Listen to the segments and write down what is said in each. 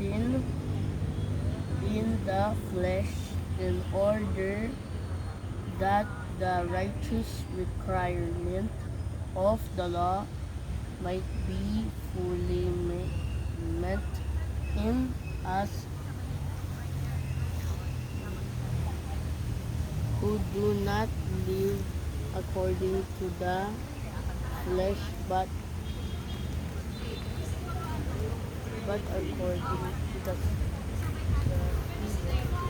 sin in the flesh in order that the righteous requirement of the law might be fully met in us who do not live according to the flesh, but according to the Spirit. Those who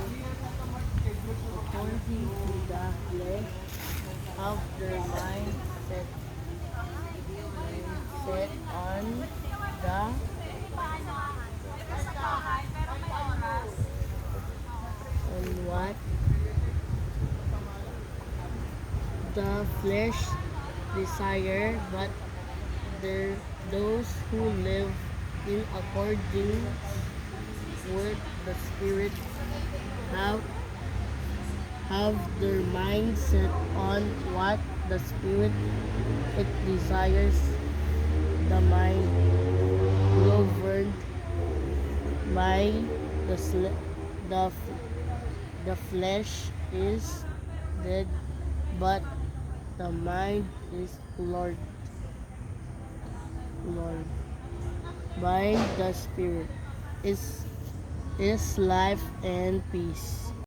live according to the flesh have their mind set on the on what the flesh desire, but those who live in accordance with the Spirit have their mind set on what the Spirit it desires. The mind governed by the, the flesh is dead, but the mind is Lord by the Spirit is life and peace.